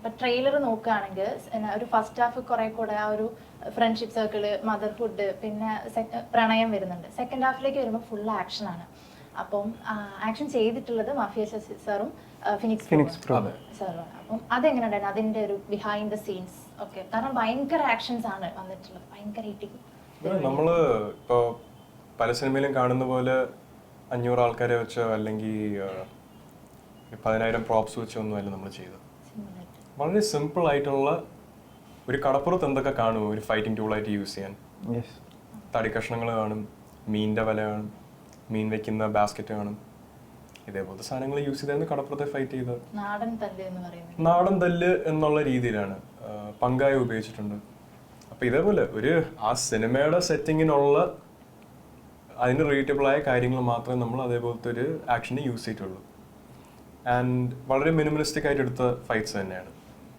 ഇപ്പൊ ട്രെയിലർ നോക്കുകയാണെങ്കിൽ ഒരു ഫസ്റ്റ് ഹാഫ് കുറെ കൂടെ ആ ഒരു ഫ്രണ്ട്ഷിപ്പ് സർക്കിള്, മദർഹുഡ്, പിന്നെ പ്രണയം വരുന്നുണ്ട്. സെക്കൻഡ് ഹാഫിലേക്ക് വരുമ്പോൾ ഫുൾ ആക്ഷൻ ആണ്. അപ്പം ആക്ഷൻ ചെയ്തിട്ടുള്ളത് മാഫിയ സാറും ഫിനിക്സ് സാറുമാണ്. അപ്പം അതെങ്ങനെയുണ്ടായിരുന്നു അതിന്റെ ഒരു ബിഹൈൻഡ് ദ സീൻസ് ഒക്കെ? കാരണം ഭയങ്കര ആക്ഷൻസ് ആണ് വന്നിട്ടുള്ളത്, ഭയങ്കര നമ്മള് ഇപ്പോ പല സിനിമയിലും കാണുന്ന പോലെ 500 ആൾക്കാരെ വെച്ചോ അല്ലെങ്കിൽ 10,000 പ്രോപ്സ് വെച്ചോ ഒന്നുമല്ല നമ്മൾ ചെയ്തത്. വളരെ സിമ്പിൾ ആയിട്ടുള്ള ഒരു കടപ്പുറത്ത് എന്തൊക്കെ കാണുമോ ഒരു ഫൈറ്റിംഗ് ടൂളായിട്ട് യൂസ് ചെയ്യാൻ. തടി കഷ്ണങ്ങൾ കാണും, മീനിന്റെ വല കാണും, മീൻ വെക്കുന്ന ബാസ്ക്കറ്റ് കാണും, ഇതേപോലത്തെ സാധനങ്ങൾ യൂസ് ചെയ്തായിരുന്നു കടപ്പുറത്തെ ഫൈറ്റ് ചെയ്തത്. നാടൻ തല്ല് എന്നുള്ള രീതിയിലാണ് പങ്കായ ഉപയോഗിച്ചിട്ടുണ്ട്. അപ്പൊ ഇതേപോലെ ഒരു ആ സിനിമയുടെ സെറ്റിങ്ങിനുള്ള അതിന് റിലേറ്റബിൾ ആയ കാര്യങ്ങൾ മാത്രമേ നമ്മൾ അതേപോലത്തെ ഒരു ആക്ഷന് യൂസ് ചെയ്തിട്ടുള്ളൂ. ആൻഡ് വളരെ മിനിമലിസ്റ്റിക് ആയിട്ട് എടുത്ത ഫൈറ്റ്സ് തന്നെയാണ്.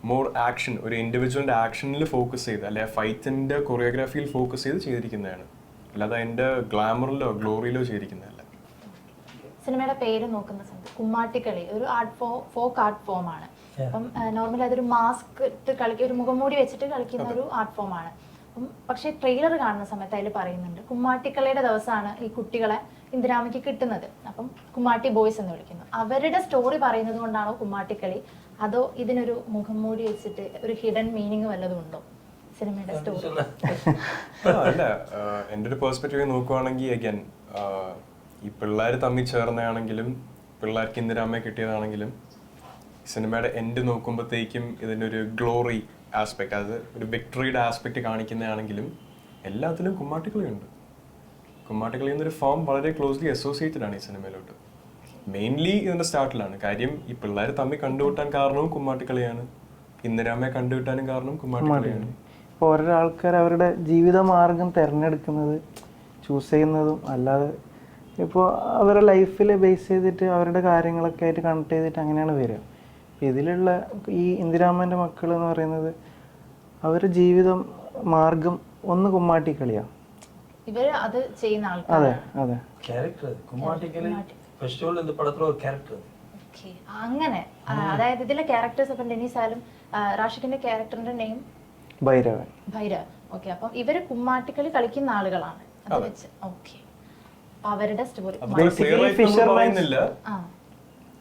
മോർ ആക്ഷൻ, ഒരു ഇൻഡിവിജ്വലിന്റെ ആക്ഷനിൽ ഫോക്കസ് ചെയ്ത് അല്ലെ ഫൈറ്റിന്റെ കൊറിയോഗ്രാഫിയിൽ ഫോക്കസ് ചെയ്ത് ചെയ്തിരിക്കുന്നതാണ്, അല്ലാതെ അതിന്റെ ഗ്ലാമറിലോ ഗ്ലോറിയിലോ ചെയ്തിരിക്കുന്നതല്ല. സിനിമയുടെ പേര് നോക്കുന്ന സമയത്ത് കുമ്മാട്ടിക്കളി ഒരു ഫോക്ക് ആർട്ട് ഫോം ആണ്. അപ്പം നോർമലി അതൊരു മാസ്ക് ഇട്ട് കളിക്കുക, ഒരു മുഖംമൂടി വെച്ചിട്ട് കളിക്കുന്ന ഒരു ആർട്ട് ഫോം ആണ്. അപ്പം പക്ഷേ ട്രെയിലർ കാണുന്ന സമയത്ത് അതിൽ പറയുന്നുണ്ട് കുമ്മാട്ടിക്കളിയുടെ ദിവസമാണ് ഈ കുട്ടികളെ ഇന്ദിരാമയ്ക്ക് കിട്ടുന്നത്. അപ്പം കുമ്മാട്ടി ബോയ്സ് എന്ന് വിളിക്കുന്നു. അവരുടെ സ്റ്റോറി പറയുന്നത് കൊണ്ടാണോ കുമ്മാട്ടിക്കളി, അതോ ഇതിനൊരു മുഖംമൂടി വെച്ചിട്ട് ഒരു ഹിഡൻ മീനിങ് വല്ലതും ഉണ്ടോ സിനിമയുടെ സ്റ്റോറി? അല്ല, എൻ്റെ ഒരു പെർസ്പെക്റ്റീവ് നോക്കുവാണെങ്കിൽ അഗൈൻ ഈ പിള്ളേർ തമ്മിൽ ചേർന്നതാണെങ്കിലും പിള്ളേർക്ക് ഇന്ദിരാമയെ കിട്ടിയതാണെങ്കിലും സിനിമയുടെ എൻഡ് നോക്കുമ്പോഴത്തേക്കും ഇതിൻ്റെ ഒരു ഗ്ലോറി ആസ്പെക്ട്, അത് ഒരു വിക്ടറിയുടെ ആസ്പെക്ട് കാണിക്കുന്നതാണെങ്കിലും എല്ലാത്തിലും കുമ്മാട്ടിക്കളിയുണ്ട്. കുമ്മാട്ടിക്കളി എന്നൊരു ഫോം വളരെ ക്ലോസ്ലി അസോസിയേറ്റഡ് ആണ് ഈ സിനിമയിലോട്ട്. മെയിൻലി ഇതിന്റെ സ്റ്റാർട്ടിലാണ് കാര്യം. ഈ പിള്ളേർ തമ്മിൽ കണ്ടുകിട്ടാൻ കാരണവും കുമ്മാട്ടിക്കളിയാണ്, ഇന്ദിരാമയെ കണ്ടുകിട്ടാനും കാരണം കുമ്മാട്ടിക്കളിയാണ്. ഇപ്പോൾ ഓരോ ആൾക്കാർ അവരുടെ ജീവിത മാർഗം തിരഞ്ഞെടുക്കുന്നത്, ചൂസ് ചെയ്യുന്നതും അല്ലാതെ ഇപ്പോൾ അവരുടെ ലൈഫിൽ ബേസ് ചെയ്തിട്ട് അവരുടെ കാര്യങ്ങളൊക്കെ ആയിട്ട് കണക്ട് ചെയ്തിട്ട് അങ്ങനെയാണ് വരിക. ഇതിലുള്ള ഈ ഇന്ദിരാമൻ്റെ മക്കൾ എന്ന് പറയുന്നത് അവരുടെ ജീവിതം മാർഗം ഒന്ന് കുമ്മാട്ടിക്കളിയാണ്. ഇവര് അത് ചെയ്യുന്ന ആൾക്കാർ. അതെ അതെ, ക്യാരക്ടർ കുമ്മാട്ടിക്കളി ഫെസ്റ്റിവൽ എന്ന പടത്തിലെ ഒരു ക്യാരക്ടർ. അങ്ങനെ അതായത് ഇതിലെ ക്യാരക്ടേഴ്സ് അപ്പം ഡെനീസാലും റാഷിഖിന്റെ ക്യാരക്ടറിന്റെ നെയിം ഭൈരവൻ. ഭൈരവൻ. ഓക്കെ, അപ്പം ഇവര് കുമ്മാട്ടിക്കളി കളിക്കുന്ന ആളുകളാണ്. അത് വെച്ച് ഓക്കെ, അവരുടെ സ്റ്റോറി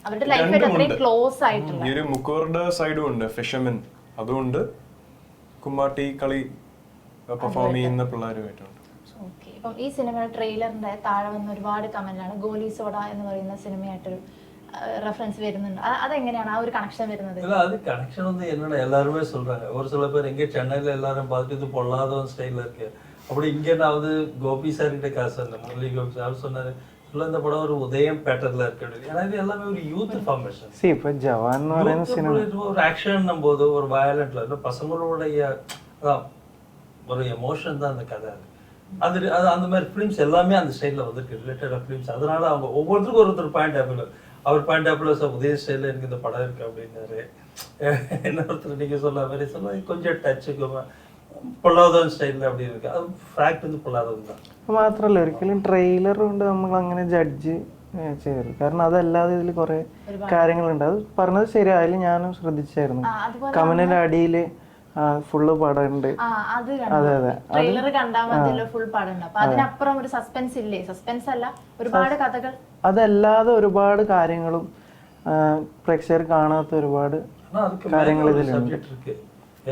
അവരുടെ ലൈഫായിട്ട് അത്രയും ക്ലോസ് ആയിട്ടുള്ള ഈ ഒരു മുക്കോറിന്റെ സൈഡും ഉണ്ട്, ഫിഷർമെൻ, അതുകൊണ്ട് കുമ്മാട്ടി കളി പെർഫോം ചെയ്യുന്ന പിള്ളേരുമായിട്ടുണ്ട്. ഓക്കെ, അപ്പം ഈ സിനിമയുടെ ട്രെയിലറിന്റെ താഴെ വന്ന ഒരുപാട് കമന്റാണ് ഗോലി സോഡ എന്ന് പറയുന്ന സിനിമയായിട്ടൊരു ரெஃபரன்ஸ் வருதுன்னு அതെങ്ങനെയാണ് ആ ഒരു கனெக்ஷன் വരുന്നത്? இல்ல அது கனெக்ஷன் வந்து என்னன்னா எல்லாரும் சொல்றாங்க. ஒரு சில பேர் எங்க சென்னையில எல்லாரும் பார்த்துட்டு இது பொல்லாதவன் ஸ்டைல்ல இருக்கு. அப்படி இங்க நான் வந்து கோபி சார் கிட்ட காசு அந்த முரளி கோபி சார் சொன்னாரு இல்ல இந்த படம் ஒரு உதயம் பேட்டர்ல இருக்கு. ஏன்னா இது எல்லாமே ஒரு யூத் ஃபார்மேஷன். சீ இப்ப ஜவான் ன்னு പറയുന്ന സിനിമ ஒரு ஆக்ஷன் நம்போது ஒரு வயலன்ட்ல இல்ல பசங்களுடைய ஒரு எமோஷன் தான் அந்த கதை. அது அந்த மாதிரி ஃபிலிம்ஸ் எல்லாமே அந்த ஸ்டைல்ல வந்துருக்கு, ரிலேட்டட் ஃபிலிம்ஸ். அதனால அவங்க ஒவ்வொருத்தருக்கும் ஒருத்தர் பாயிண்ட் ஆஃப் வியூ. அவர் பாயிண்ட் ஆஃப் வியூ உதய ஸ்டைல்ல எனக்கு இந்த படம் இருக்கு அப்படின்னாரு. இன்னொருத்தர் நீங்க சொல்ல மாதிரி சொல்ல கொஞ்சம் டச்சுக்கு പൊള്ളാതവൻ സ്റ്റൈലിൽ அப்படி இருக்கு. அது ഫാക്ട് வந்து പൊള്ളാതവൻ தான். മാത്രമല്ല ഒരിക്കലും ട്രെയിലർ കൊണ്ട് നമ്മൾ അങ്ങനെ ജഡ്ജ് ചെയ്യരുത്. കാരണം അതല്ലാതെ ഇതിൽ കുറെ കാര്യങ്ങളുണ്ട്. അത് പറഞ്ഞത് ശരിയായാലും ഞാനും ശ്രദ്ധിച്ചായിരുന്നു. കമന്റിന്റെ അടിയിൽ ഫുള്ള് പടമുണ്ട്. അതെ അതെ, ട്രെയിലർ കണ്ടാൽ മതിയല്ലോ ഫുൾ പടമുണ്ട്. അപ്പൊ അതിനപ്പുറം ഒരു സസ്പെൻസ് ഇല്ലേ? സസ്പെൻസ് അല്ല, ഒരുപാട് കഥകൾ. അതല്ലാതെ ഒരുപാട് കാര്യങ്ങളും പ്രേക്ഷകർ കാണാത്ത ഒരുപാട് കാര്യങ്ങൾ ഇതിലുണ്ട്.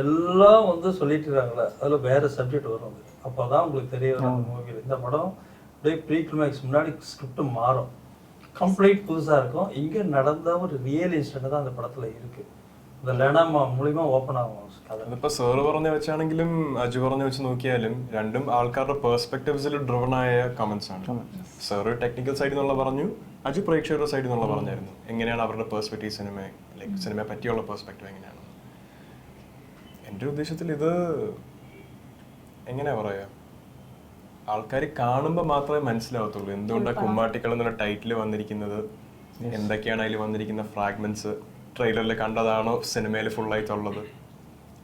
எல்லாம் வந்து சொல்லிட்டு இருக்காங்களே, அதுல வேற சப்ஜெக்ட் வரும். அப்போதான் உங்களுக்கு தெரிய வரும் மூவியில் இந்த படம் அப்படியே ப்ரீ கிளைமேக்ஸ் முன்னாடி ஸ்கிரிப்ட் மாறும், கம்ப்ளீட் புதுசா இருக்கும். இங்க நடந்த ஒரு ரியல் இன்சிடென்ட் தான் அந்த படத்துல இருக்கு. இந்த ലെന മൂലமா ഓപ്പൺ ആവും കഥ. ഇപ്പൊ സാർ പറഞ്ഞ വെച്ചാണെങ്കിലും അജു പറഞ്ഞ വെച്ച് നോക്കിയാലും രണ്ടും ആൾക്കാരുടെ പെർസ്പെക്റ്റീവ്സിൽ ഡ്രിവൺ ആയ കമന്റ്സ് ആണ്. സാർ ടെക്നിക്കൽ സൈഡിൽ നിന്നുള്ള പറഞ്ഞു, അജു പ്രേക്ഷകരുടെ സൈഡിൽ നിന്നുള്ള പറഞ്ഞായിരുന്നു. എങ്ങനെയാണ് അവരുടെ പെർസ്പെക്റ്റീവ് സിനിമയെ പറ്റിയുള്ള പെർസ്പെക്റ്റീവ് എങ്ങനെയാണ്? എൻ്റെ ഉദ്ദേശത്തിൽ ഇത് എങ്ങനെയാ പറയാ, ആൾക്കാർ കാണുമ്പോൾ മാത്രമേ മനസ്സിലാവത്തുള്ളൂ എന്തുകൊണ്ടാണ് കുമ്മാട്ടിക്കൾ എന്നുള്ള ടൈറ്റിൽ വന്നിരിക്കുന്നത്, എന്തൊക്കെയാണ് അതിൽ വന്നിരിക്കുന്ന ഫ്രാഗ്മെന്റ്സ്, ട്രെയിലറിൽ കണ്ടതാണോ സിനിമയിൽ ഫുള്ളായിട്ടുള്ളത്.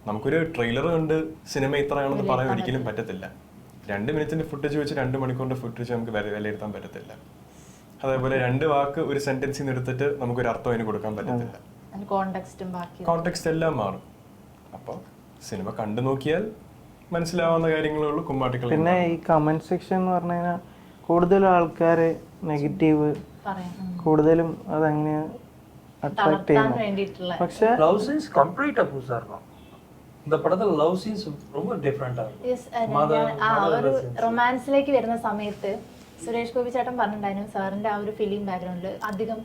നമുക്കൊരു ട്രെയിലർ കണ്ട് സിനിമ ഇത്രയാണെന്ന് പറയാൻ ഒരിക്കലും പറ്റത്തില്ല. 2 മിനിറ്റിന്റെ ഫുട്ടേജ് വെച്ച് 2 മണിക്കൂറിന്റെ ഫുട്ടേജ് നമുക്ക് വിലയിരുത്താൻ പറ്റത്തില്ല. അതേപോലെ 2 വാക്ക് ഒരു സെന്റൻസിൽ നിന്ന് എടുത്തിട്ട് നമുക്കൊരു അർത്ഥം അതിന് കൊടുക്കാൻ പറ്റത്തില്ല. കോണ്ടെക്സ്റ്റും ബാക്കി കോണ്ടെക്സ്റ്റ് എല്ലാം മാറും. അപ്പോൾ സിനിമ കണ്ടു നോക്കിയാൽ മനസ്സിലാവുന്ന കാര്യങ്ങളേ ഉള്ളൂ കുമ്മാട്ടിക്കളി. പിന്നെ ഈ കമന്റ് സെക്ഷൻ എന്ന് പറഞ്ഞു കഴിഞ്ഞാൽ കൂടുതലും ആൾക്കാരെ നെഗറ്റീവ് പറയാം. കൂടുതലും അതങ്ങനെ അട്രാക്ട് തളർത്താൻ ചെയ്യുന്നു. വേണ്ടിയിട്ടുള്ള പക്ഷെ லவ் சீன்ஸ் கம்ப்ளீட்டா புதுசா இருக்கும். இந்த படத்துல லவ் சீன்ஸ் ரொம்ப டிஃபரெண்டா இருக்கும். Yes, ഒരു റൊമാൻസിലേക്ക് വരുന്ന സമയത്ത് സുരേഷ് ഗോപി ചേട്ടൻ പറഞ്ഞിട്ടുണ്ടായിരുന്നു സാറിന്റെ ആ ഒരു ഫിലിം ബാക്ക്ഗ്രൗണ്ടിൽ അധികം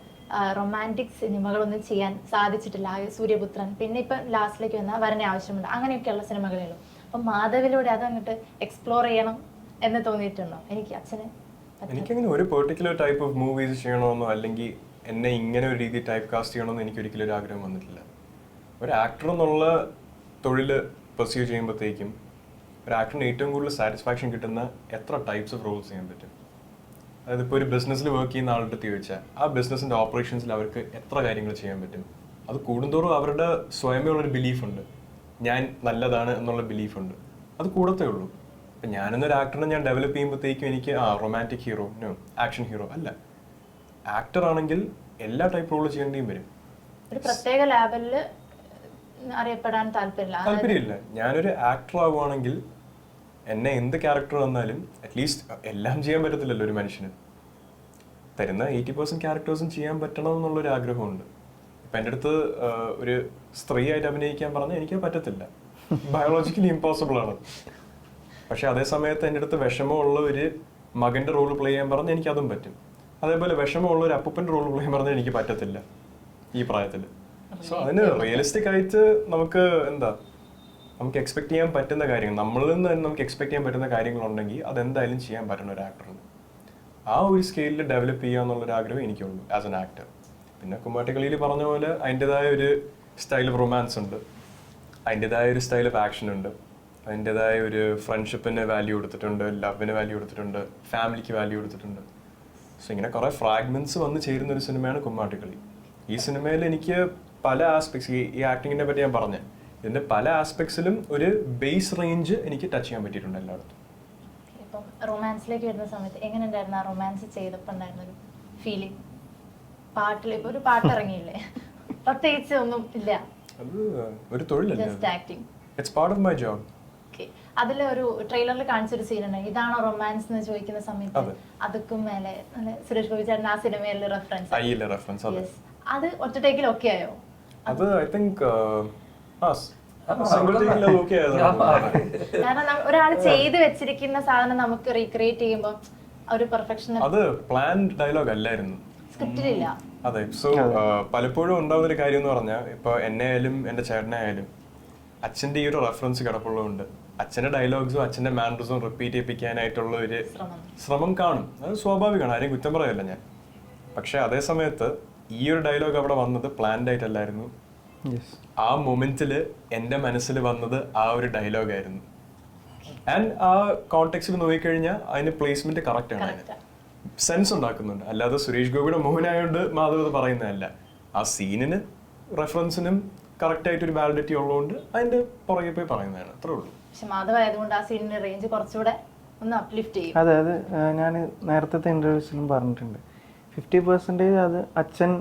റൊമാൻറ്റിക് സിനിമകളൊന്നും ചെയ്യാൻ സാധിച്ചിട്ടില്ല. സൂര്യപുത്രൻ, പിന്നെ ഇപ്പം ലാസ്റ്റിലേക്ക് വന്ന വരനെ ആവശ്യമുണ്ട്, അങ്ങനെയൊക്കെയുള്ള സിനിമകളേ ഉള്ളൂ. അപ്പം മാധവിലൂടെ അത് അങ്ങോട്ട് എക്സ്പ്ലോർ ചെയ്യണം എന്ന് തോന്നിയിട്ടുണ്ടോ? എനിക്കങ്ങനെ ഒരു പെർട്ടിക്കുലർ ടൈപ്പ് ഓഫ് മൂവീസ് ചെയ്യണമെന്നോ അല്ലെങ്കിൽ എന്നെ ഇങ്ങനെ ഒരു രീതി ടൈപ്പ് കാസ്റ്റ് ചെയ്യണമെന്ന് എനിക്ക് ഒരിക്കലും ഒരു ആഗ്രഹം വന്നിട്ടില്ല. ഒരു ആക്ടർ എന്നുള്ള തൊഴിൽ പെർസ്യൂ ചെയ്യുമ്പോഴത്തേക്കും ഒരു ആക്ടറിന് ഏറ്റവും കൂടുതൽ സാറ്റിസ്ഫാക്ഷൻ കിട്ടുന്ന എത്ര ടൈപ്സ് ഓഫ് റോൾസ് ചെയ്യാൻ പറ്റും. അതായത് ഇപ്പോൾ ഒരു ബിസിനസ്സിൽ വർക്ക് ചെയ്യുന്ന ആളുടെ അടുത്ത് ചോദിച്ചാൽ ആ ബിസിനസ്സിൻ്റെ ഓപ്പറേഷൻസിൽ അവർക്ക് എത്ര കാര്യങ്ങൾ ചെയ്യാൻ പറ്റും. അത് കൂടുന്തോറും അവരുടെ സ്വയമേ ഉള്ളൊരു ബിലീഫുണ്ട്, ഞാൻ നല്ലതാണ് എന്നുള്ള ബിലീഫുണ്ട്, അത് കൂടത്തേ ഉള്ളൂ. ഇപ്പം ഞാനെന്നൊരു ആക്ടറിനെ ഞാൻ ഡെവലപ്പ് ചെയ്യുമ്പോഴത്തേക്കും എനിക്ക് romantic hero, no action hero അല്ല. ആക്ടർ ആണെങ്കിൽ എല്ലാ ടൈപ്പ് റോൾ ചെയ്യേണ്ടിയും വരും. ഒരു പ്രത്യേക ലെവലിൽ അറിയപ്പെടാൻ താല്പര്യമില്ല. ഞാനൊരു ആക്ടർ ആവുകയാണെങ്കിൽ എന്നെ എന്ത് ക്യാരക്ടർ വന്നാലും അറ്റ്ലീസ്റ്റ് എല്ലാം ചെയ്യാൻ പറ്റത്തില്ലല്ലോ ഒരു മനുഷ്യന്. തരുന്ന 80% ക്യാരക്ടേഴ്സും ചെയ്യാൻ പറ്റണം എന്നുള്ളൊരു ആഗ്രഹമുണ്ട്. ഇപ്പം എൻ്റെ അടുത്ത് ഒരു സ്ത്രീയായിട്ട് അഭിനയിക്കാൻ പറഞ്ഞാൽ എനിക്ക് പറ്റത്തില്ല, ബയോളജിക്കലി ഇമ്പോസിബിൾ ആണ്. പക്ഷെ അതേ സമയത്ത് എൻ്റെ അടുത്ത് വിഷമമുള്ള ഒരു മകൻ്റെ റോൾ പ്ലേ ചെയ്യാൻ പറഞ്ഞാൽ എനിക്ക് അതും പറ്റും. അതേപോലെ വിഷമമുള്ള ഒരു അപ്പൂപ്പൻ്റെ റോൾ പ്ലേ ചെയ്യാൻ പറഞ്ഞാൽ എനിക്ക് പറ്റത്തില്ല ഈ പ്രായത്തിൽ. സോ അതിന് റിയലിസ്റ്റിക് ആയിട്ട് നമുക്ക് നമുക്ക് എക്സ്പെക്ട് ചെയ്യാൻ പറ്റുന്ന കാര്യങ്ങൾ, നമ്മളിൽ നിന്ന് തന്നെ നമുക്ക് എക്സ്പെക്ട് ചെയ്യാൻ പറ്റുന്ന കാര്യങ്ങളുണ്ടെങ്കിൽ അതെന്തായാലും ചെയ്യാൻ പറ്റുന്ന ഒരു ആക്ടറിന് ആ ഒരു സ്കെയിലിൽ ഡെവലപ്പ് ചെയ്യുക എന്നുള്ളൊരു ആഗ്രഹം എനിക്കുള്ളൂ ആസ് എൻ ആക്ടർ. പിന്നെ കുമ്മാട്ടിക്കളിയിൽ പറഞ്ഞ പോലെ അതിൻ്റെതായ ഒരു സ്റ്റൈൽ ഓഫ് റൊമാൻസ് ഉണ്ട്, അതിൻ്റെതായ ഒരു സ്റ്റൈൽ ഓഫ് ആക്ഷൻ ഉണ്ട്, അതിൻ്റെതായ ഒരു ഫ്രണ്ട്ഷിപ്പിന് വാല്യൂ കൊടുത്തിട്ടുണ്ട്, ലവിന് വാല്യൂ കൊടുത്തിട്ടുണ്ട്, ഫാമിലിക്ക് വാല്യൂ കൊടുത്തിട്ടുണ്ട്. സോ ഇങ്ങനെ കുറേ ഫ്രാഗ്മെന്റ്സ് വന്ന് ചേരുന്ന ഒരു സിനിമയാണ് കുമ്മാട്ടിക്കളി. ഈ സിനിമയിൽ എനിക്ക് പല ആസ്പെക്ട്സ്, ഈ ആക്ടിങ്ങിനെ പറ്റി ഞാൻ പറഞ്ഞ ഇതിന്റെ പല ആസ്പെക്ട്സിലും ഒരു ബേസ് റേഞ്ച് എനിക്ക് ടച്ച് ചെയ്യാൻ പറ്റിയിട്ടുണ്ട് എല്ലായിടത്തും. ഇപ്പം റൊമാൻസിലേക്ക് വരുന്ന സമയത്ത് എങ്ങനെ ഉണ്ടായിരുന്നു ആ റൊമാൻസ് ചെയ്തപ്പോൾ ഉണ്ടായിരുന്ന ഒരു ഫീലിംഗ്? പാട്ടിൽ ഇപ്പൊ ഒരു പാട്ട് ഇറങ്ങിയില്ലേ, പ്രത്യേകിച്ച് ഒന്നും ഇല്ല, അത് ഒരു തൊഴിലല്ലേ, just acting. It's part of my job. അതിൽ ഒരു ട്രെയിലറിൽ കാണിച്ചൊരു സീൻ ഉണ്ട്, ഇതാണോ റൊമാൻസ് എന്ന് ചോദിക്കുന്ന സമയത്ത് അതൊക്കെ മേലെ സുരേഷ് ഗോപി ചേട്ടൻ ആ സിനിമയിലെ റെഫറൻസ്, അത് ഒറ്റ ടേക്കിൽ ഓക്കെ ആയോ? അത് ഐ തിങ്ക് കാരണം ഒരാൾ ചെയ്ത് വെച്ചിരിക്കുന്ന സാധനം നമുക്ക് റീക്രിയേറ്റ് ചെയ്യുമ്പോൾ ഒരു പെർഫെക്ഷൻ. അത് പ്ലാൻഡ് ഡയലോഗ് അല്ലായിരുന്നു, സ്ക്രിപ്റ്റിലില്ല. അതെ. സോ പലപ്പോഴും ഉണ്ടാവുന്ന ഒരു കാര്യം എന്ന് പറഞ്ഞാൽ ഇപ്പൊ എന്നെ ആയാലും എന്റെ ചേട്ടനെ ആയാലും അച്ഛന്റെ ഈ ഒരു റെഫറൻസ് കിടപ്പുള്ളതുകൊണ്ട് അച്ഛന്റെ ഡയലോഗ്സും അച്ഛന്റെ മാനറിസും റിപ്പീറ്റ് ചെയ്യിപ്പിക്കാനായിട്ടുള്ള ഒരു ശ്രമം കാണും. അത് സ്വാഭാവികമാണ്, ആരെയും കുറ്റം പറയല്ല ഞാൻ. പക്ഷെ അതേ സമയത്ത് ഈ ഒരു ഡയലോഗ് അവിടെ വന്നത് പ്ലാൻഡ് ആയിട്ടല്ലായിരുന്നു. ആ മൊമെന്റില് എന്റെ മനസ്സിൽ വന്നത് ആ ഒരു ഡയലോഗായിരുന്നു. ആൻഡ് ആ കോണ്ടെക്സ്റ്റിൽ നോക്കിക്കഴിഞ്ഞാൽ അതിന് പ്ലേസ്മെന്റ് കറക്റ്റ് ആണ്, അതിന് സെൻസ് ഉണ്ടാക്കുന്നുണ്ട്. അല്ലാതെ സുരേഷ് ഗോപിയുടെ മോഹനായോണ്ട് മാധവ് പറയുന്നതല്ല, ആ സീനിന് റെഫറൻസിനും കറക്റ്റ് ആയിട്ട് ഒരു വാലിഡിറ്റി ഉള്ളതുകൊണ്ട് അതിന്റെ പുറകെ പോയി പറയുന്നതാണ്, അത്രേ ഉള്ളൂ. പക്ഷെ മാധവ് ആയതുകൊണ്ട് ആ സീനിന്റെ റേഞ്ച് കുറച്ചുകൂടെ ഒന്ന് അപ്ലിഫ്റ്റ് ചെയ്യും. അതെ, അത് ഞാൻ നേരത്തെ ഇന്റർവ്യൂസിലും പറഞ്ഞിട്ടുണ്ട്. 50% അത് അച്ഛൻ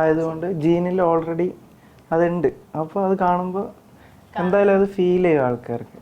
ആയതുകൊണ്ട് ജീനിൽ ഓൾറെഡി അതുണ്ട്. അപ്പോൾ അത് കാണുമ്പോൾ എന്തായാലും അത് ഫീൽ ചെയ്യും ആൾക്കാർക്ക്.